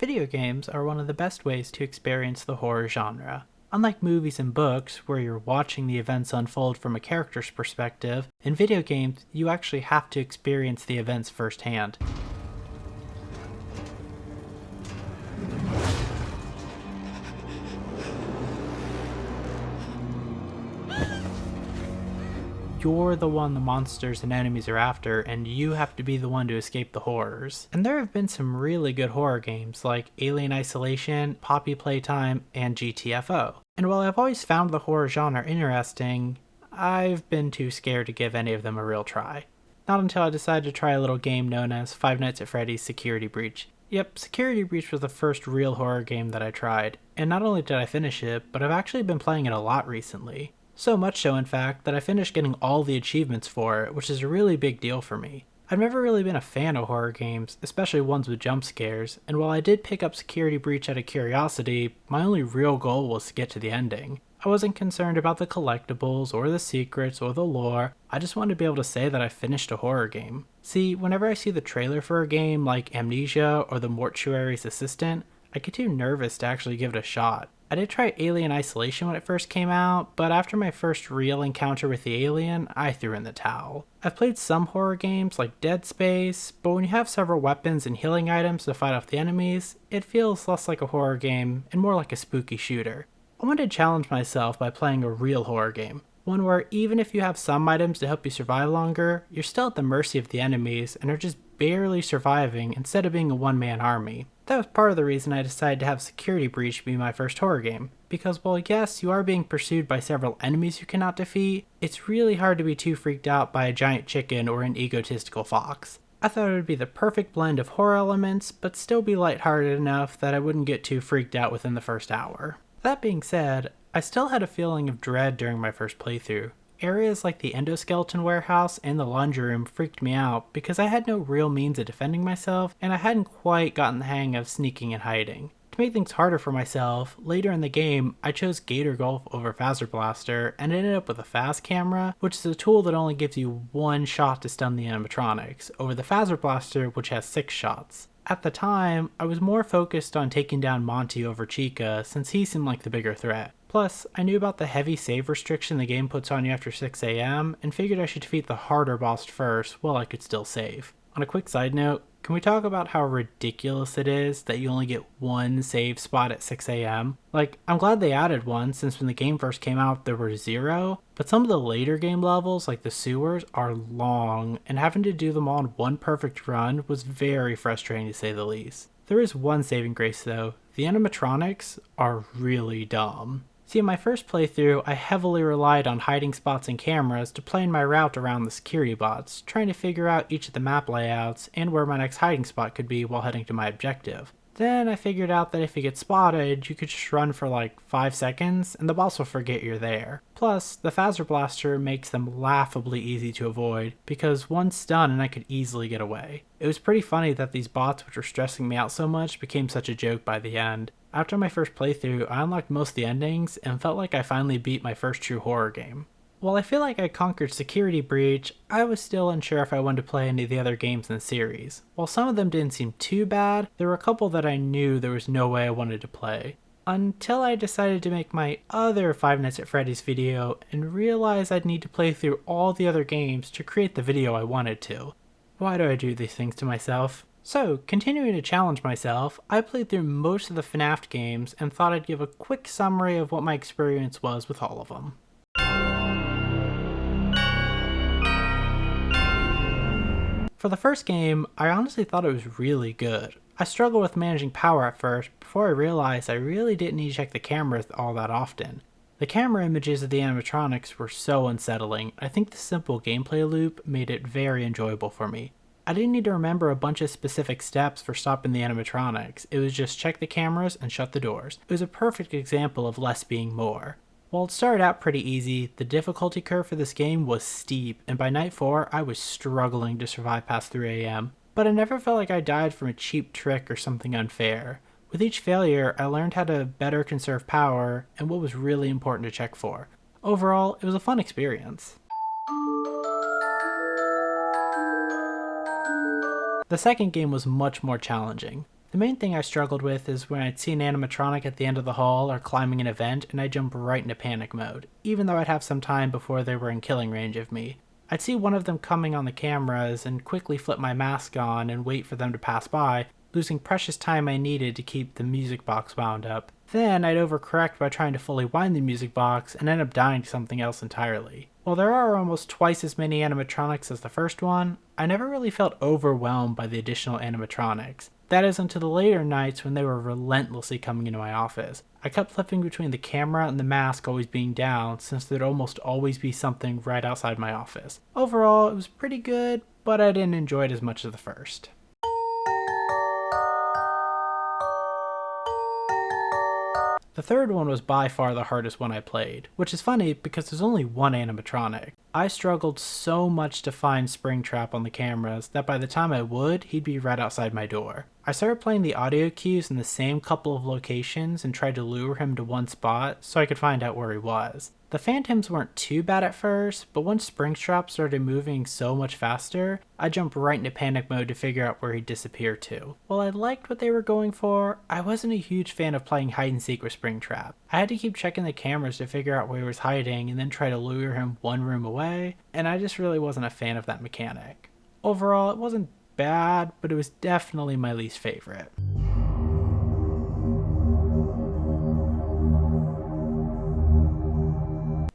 Video games are one of the best ways to experience the horror genre. Unlike movies and books, where you're watching the events unfold from a character's perspective, in video games you actually have to experience the events firsthand. You're the one the monsters and enemies are after, and you have to be the one to escape the horrors. And there have been some really good horror games like Alien Isolation, Poppy Playtime, and GTFO. And while I've always found the horror genre interesting, I've been too scared to give any of them a real try. Not until I decided to try a little game known as Five Nights at Freddy's Security Breach. Yep, Security Breach was the first real horror game that I tried, and not only did I finish it, but I've actually been playing it a lot recently. So much so, in fact, that I finished getting all the achievements for it, which is a really big deal for me. I've never really been a fan of horror games, especially ones with jump scares, and while I did pick up Security Breach out of curiosity, my only real goal was to get to the ending. I wasn't concerned about the collectibles, or the secrets, or the lore. I just wanted to be able to say that I finished a horror game. See, whenever I see the trailer for a game like Amnesia or The Mortuary's Assistant, I get too nervous to actually give it a shot. I did try Alien Isolation when it first came out, but after my first real encounter with the alien, I threw in the towel. I've played some horror games like Dead Space, but when you have several weapons and healing items to fight off the enemies, it feels less like a horror game and more like a spooky shooter. I wanted to challenge myself by playing a real horror game. One where even if you have some items to help you survive longer, you're still at the mercy of the enemies and are just barely surviving instead of being a one-man army. That was part of the reason I decided to have Security Breach be my first horror game, because while yes, you are being pursued by several enemies you cannot defeat, it's really hard to be too freaked out by a giant chicken or an egotistical fox. I thought it would be the perfect blend of horror elements, but still be lighthearted enough that I wouldn't get too freaked out within the first hour. That being said, I still had a feeling of dread during my first playthrough. Areas like the endoskeleton warehouse and the laundry room freaked me out because I had no real means of defending myself and I hadn't quite gotten the hang of sneaking and hiding. To make things harder for myself, later in the game I chose Gator Golf over Phaser Blaster and ended up with a Phas camera, which is a tool that only gives you one shot to stun the animatronics, over the Phaser Blaster which has 6 shots. At the time, I was more focused on taking down Monty over Chica since he seemed like the bigger threat. Plus, I knew about the heavy save restriction the game puts on you after 6 AM and figured I should defeat the harder boss first while I could still save. On a quick side note, can we talk about how ridiculous it is that you only get one save spot at 6 AM? Like, I'm glad they added one since when the game first came out there were 0, but some of the later game levels, like the sewers, are long, and having to do them all in one perfect run was very frustrating to say the least. There is one saving grace though, the animatronics are really dumb. See, in my first playthrough, I heavily relied on hiding spots and cameras to plan my route around the security bots, trying to figure out each of the map layouts and where my next hiding spot could be while heading to my objective. Then I figured out that if you get spotted, you could just run for like 5 seconds and the boss will forget you're there. Plus, the Phaser Blaster makes them laughably easy to avoid, because once done and I could easily get away. It was pretty funny that these bots which were stressing me out so much became such a joke by the end. After my first playthrough, I unlocked most of the endings and felt like I finally beat my first true horror game. While I feel like I conquered Security Breach, I was still unsure if I wanted to play any of the other games in the series. While some of them didn't seem too bad, there were a couple that I knew there was no way I wanted to play. Until I decided to make my other Five Nights at Freddy's video and realized I'd need to play through all the other games to create the video I wanted to. Why do I do these things to myself? So, continuing to challenge myself, I played through most of the FNAF games and thought I'd give a quick summary of what my experience was with all of them. For the first game, I honestly thought it was really good. I struggled with managing power at first before I realized I really didn't need to check the cameras all that often. The camera images of the animatronics were so unsettling. I think the simple gameplay loop made it very enjoyable for me. I didn't need to remember a bunch of specific steps for stopping the animatronics. It was just check the cameras and shut the doors. It was a perfect example of less being more. While it started out pretty easy, the difficulty curve for this game was steep, and by night 4 I was struggling to survive past 3 AM. But I never felt like I died from a cheap trick or something unfair. With each failure, I learned how to better conserve power and what was really important to check for. Overall, it was a fun experience. The second game was much more challenging. The main thing I struggled with is when I'd see an animatronic at the end of the hall or climbing an event and I'd jump right into panic mode, even though I'd have some time before they were in killing range of me. I'd see one of them coming on the cameras and quickly flip my mask on and wait for them to pass by, losing precious time I needed to keep the music box wound up. Then I'd overcorrect by trying to fully wind the music box and end up dying to something else entirely. While there are almost twice as many animatronics as the first one, I never really felt overwhelmed by the additional animatronics. That is until the later nights when they were relentlessly coming into my office. I kept flipping between the camera and the mask always being down, since there'd almost always be something right outside my office. Overall, it was pretty good, but I didn't enjoy it as much as the first. The third one was by far the hardest one I played, which is funny because there's only one animatronic. I struggled so much to find Springtrap on the cameras that by the time I would, he'd be right outside my door. I started playing the audio cues in the same couple of locations and tried to lure him to one spot so I could find out where he was. The phantoms weren't too bad at first, but once Springtrap started moving so much faster, I jumped right into panic mode to figure out where he'd disappear to. While I liked what they were going for, I wasn't a huge fan of playing hide and seek with Springtrap. I had to keep checking the cameras to figure out where he was hiding and then try to lure him one room away, and I just really wasn't a fan of that mechanic. Overall, it wasn't bad, but it was definitely my least favorite.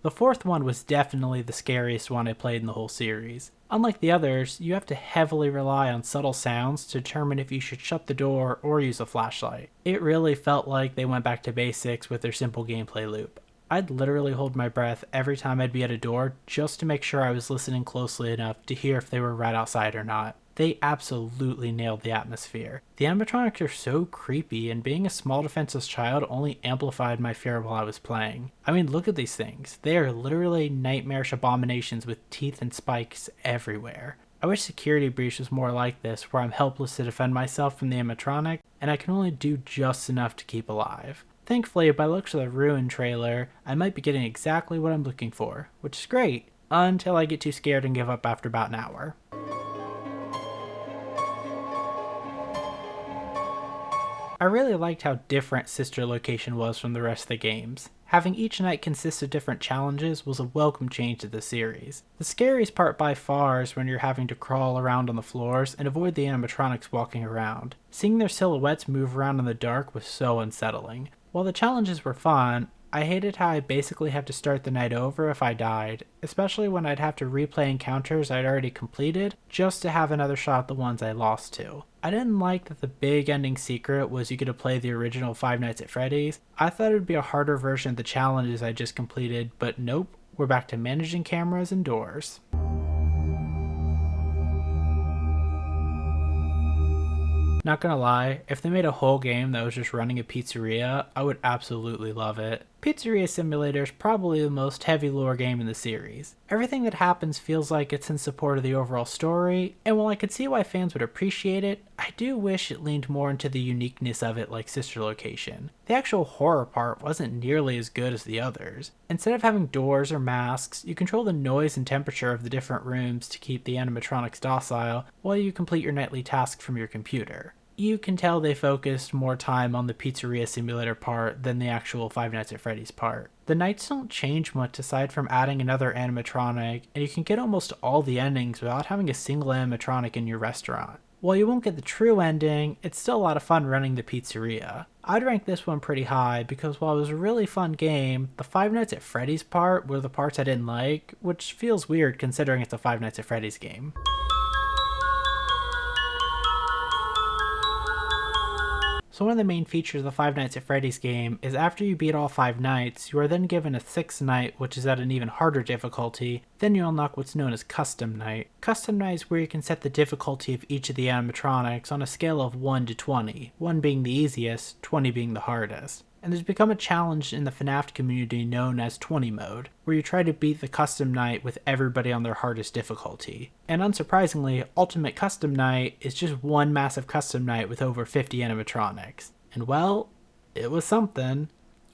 The fourth one was definitely the scariest one I played in the whole series. Unlike the others, you have to heavily rely on subtle sounds to determine if you should shut the door or use a flashlight. It really felt like they went back to basics with their simple gameplay loop. I'd literally hold my breath every time I'd be at a door just to make sure I was listening closely enough to hear if they were right outside or not. They absolutely nailed the atmosphere. The animatronics are so creepy, and being a small defenseless child only amplified my fear while I was playing. I mean, look at these things. They are literally nightmarish abominations with teeth and spikes everywhere. I wish Security Breach was more like this, where I'm helpless to defend myself from the animatronic, and I can only do just enough to keep alive. Thankfully, by looks of the Ruin trailer, I might be getting exactly what I'm looking for, which is great, until I get too scared and give up after about an hour. I really liked how different Sister Location was from the rest of the games. Having each night consist of different challenges was a welcome change to the series. The scariest part by far is when you're having to crawl around on the floors and avoid the animatronics walking around. Seeing their silhouettes move around in the dark was so unsettling. While the challenges were fun, I hated how I basically have to start the night over if I died, especially when I'd have to replay encounters I'd already completed just to have another shot at the ones I lost to. I didn't like that the big ending secret was you get to play the original Five Nights at Freddy's. I thought it would be a harder version of the challenges I just completed, but nope, we're back to managing cameras and doors. Not gonna lie, if they made a whole game that was just running a pizzeria, I would absolutely love it. Pizzeria Simulator is probably the most heavy lore game in the series. Everything that happens feels like it's in support of the overall story, and while I could see why fans would appreciate it, I do wish it leaned more into the uniqueness of it like Sister Location. The actual horror part wasn't nearly as good as the others. Instead of having doors or masks, you control the noise and temperature of the different rooms to keep the animatronics docile while you complete your nightly task from your computer. You can tell they focused more time on the Pizzeria Simulator part than the actual Five Nights at Freddy's part. The nights don't change much aside from adding another animatronic, and you can get almost all the endings without having a single animatronic in your restaurant. While you won't get the true ending, it's still a lot of fun running the pizzeria. I'd rank this one pretty high because while it was a really fun game, the Five Nights at Freddy's part were the parts I didn't like, which feels weird considering it's a Five Nights at Freddy's game. So one of the main features of the Five Nights at Freddy's game is after you beat all 5 nights, you are then given a 6th night, which is at an even harder difficulty. Then you unlock what's known as Custom Night. Custom Night is where you can set the difficulty of each of the animatronics on a scale of 1 to 20, 1 being the easiest, 20 being the hardest. And there's become a challenge in the FNAF community known as 20 mode, where you try to beat the Custom Night with everybody on their hardest difficulty. And unsurprisingly, Ultimate Custom Night is just one massive custom night with over 50 animatronics. And well, it was something.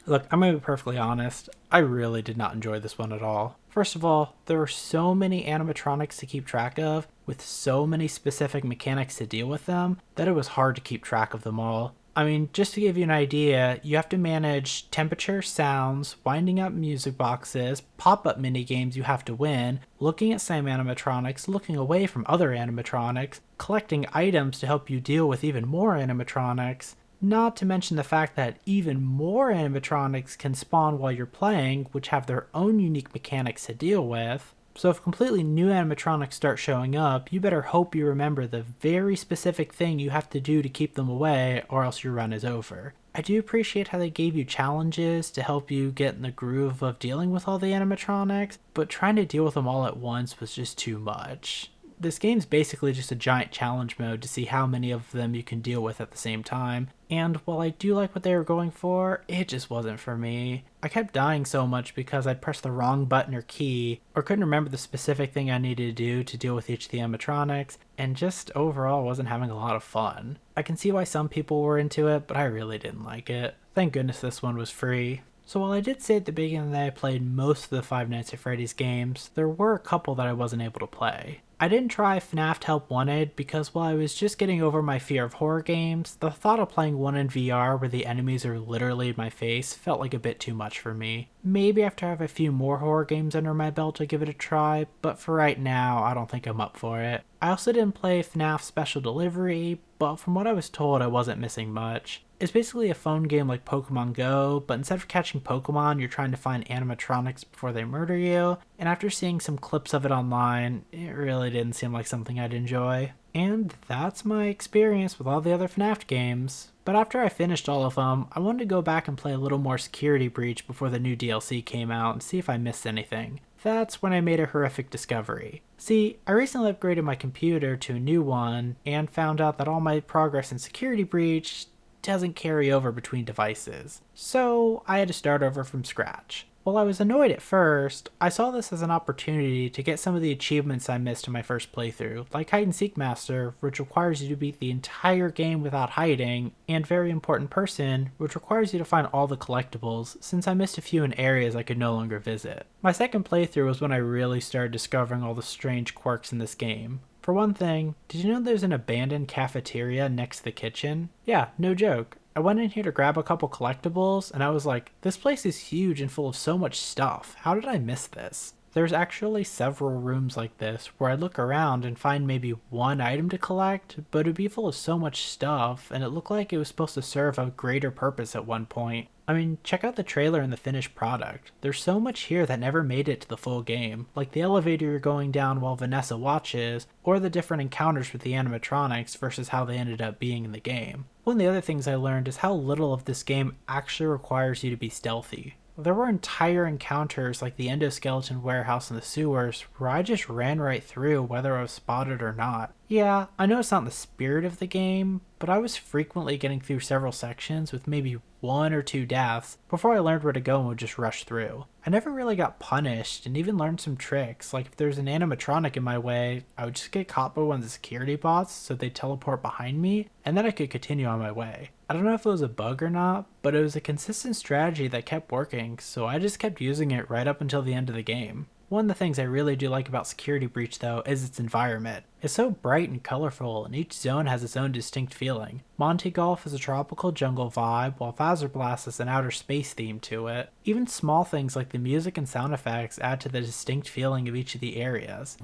Look, I'm gonna be perfectly honest, I really did not enjoy this one at all. First of all, there were so many animatronics to keep track of, with so many specific mechanics to deal with them, that it was hard to keep track of them all. I mean, just to give you an idea, you have to manage temperature, sounds, winding up music boxes, pop-up minigames you have to win, looking at some animatronics, looking away from other animatronics, collecting items to help you deal with even more animatronics, not to mention the fact that even more animatronics can spawn while you're playing, which have their own unique mechanics to deal with. So if completely new animatronics start showing up, you better hope you remember the very specific thing you have to do to keep them away, or else your run is over. I do appreciate how they gave you challenges to help you get in the groove of dealing with all the animatronics, but trying to deal with them all at once was just too much. This game's basically just a giant challenge mode to see how many of them you can deal with at the same time, and while I do like what they were going for, it just wasn't for me. I kept dying so much because I'd press the wrong button or key, or couldn't remember the specific thing I needed to do to deal with each of the animatronics, and just overall wasn't having a lot of fun. I can see why some people were into it, but I really didn't like it. Thank goodness this one was free. So while I did say at the beginning that I played most of the Five Nights at Freddy's games, there were a couple that I wasn't able to play. I didn't try FNAF Help Wanted because while I was just getting over my fear of horror games, the thought of playing one in VR where the enemies are literally in my face felt like a bit too much for me. Maybe after I have a few more horror games under my belt I'll give it a try, but for right now I don't think I'm up for it. I also didn't play FNAF Special Delivery, but from what I was told I wasn't missing much. It's basically a phone game like Pokemon Go, but instead of catching Pokemon, you're trying to find animatronics before they murder you, and after seeing some clips of it online, it really didn't seem like something I'd enjoy. And that's my experience with all the other FNAF games. But after I finished all of them, I wanted to go back and play a little more Security Breach before the new DLC came out and see if I missed anything. That's when I made a horrific discovery. See, I recently upgraded my computer to a new one and found out that all my progress in Security Breach doesn't carry over between devices, so I had to start over from scratch. While I was annoyed at first, I saw this as an opportunity to get some of the achievements I missed in my first playthrough, like Hide and Seek Master, which requires you to beat the entire game without hiding, and Very Important Person, which requires you to find all the collectibles, since I missed a few in areas I could no longer visit. My second playthrough was when I really started discovering all the strange quirks in this game. For one thing, did you know there's an abandoned cafeteria next to the kitchen? Yeah, no joke. I went in here to grab a couple collectibles, and I was like, this place is huge and full of so much stuff. How did I miss this? There's actually several rooms like this where I look around and find maybe one item to collect, but it'd be full of so much stuff, and it looked like it was supposed to serve a greater purpose at one point. I mean, check out the trailer and the finished product. There's so much here that never made it to the full game, like the elevator you're going down while Vanessa watches, or the different encounters with the animatronics versus how they ended up being in the game. One of the other things I learned is how little of this game actually requires you to be stealthy. There were entire encounters like the endoskeleton warehouse in the sewers where I just ran right through whether I was spotted or not. Yeah, I know it's not the spirit of the game, but I was frequently getting through several sections with maybe 1 or 2 deaths before I learned where to go and would just rush through. I never really got punished and even learned some tricks, like if there's an animatronic in my way, I would just get caught by one of the security bots so they'd teleport behind me, and then I could continue on my way. I don't know if it was a bug or not, but it was a consistent strategy that kept working, so I just kept using it right up until the end of the game. One of the things I really do like about Security Breach though is its environment. It's so bright and colorful and each zone has its own distinct feeling. Monte Golf is a tropical jungle vibe while Fazer Blast is an outer space theme to it. Even small things like the music and sound effects add to the distinct feeling of each of the areas.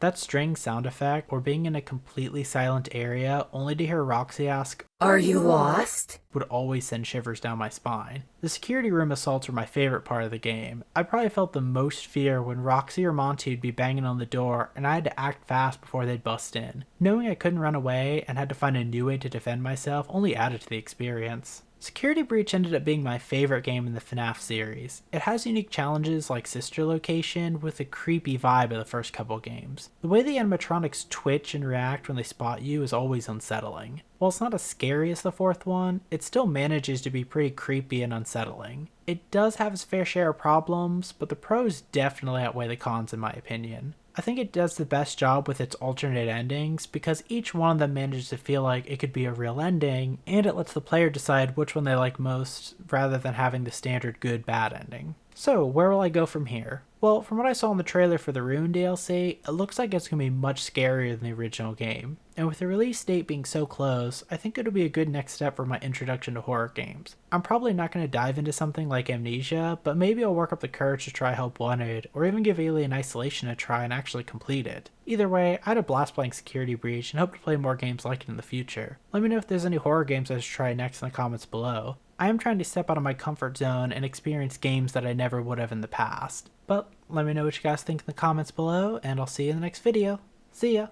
That string sound effect, or being in a completely silent area only to hear Roxy ask, "Are you lost?" would always send shivers down my spine. The security room assaults were my favorite part of the game. I probably felt the most fear when Roxy or Monty would be banging on the door and I had to act fast before they'd bust in. Knowing I couldn't run away and had to find a new way to defend myself only added to the experience. Security Breach ended up being my favorite game in the FNAF series. It has unique challenges like Sister Location with a creepy vibe of the first couple games. The way the animatronics twitch and react when they spot you is always unsettling. While it's not as scary as the fourth one, it still manages to be pretty creepy and unsettling. It does have its fair share of problems, but the pros definitely outweigh the cons in my opinion. I think it does the best job with its alternate endings because each one of them manages to feel like it could be a real ending, and it lets the player decide which one they like most rather than having the standard good bad ending. So, where will I go from here? Well, from what I saw in the trailer for the Rune DLC, it looks like it's going to be much scarier than the original game. And with the release date being so close, I think it'll be a good next step for my introduction to horror games. I'm probably not going to dive into something like Amnesia, but maybe I'll work up the courage to try Help Wanted, or even give Alien Isolation a try and actually complete it. Either way, I had a blast playing Security Breach and hope to play more games like it in the future. Let me know if there's any horror games I should try next in the comments below. I am trying to step out of my comfort zone and experience games that I never would have in the past. But let me know what you guys think in the comments below, and I'll see you in the next video. See ya!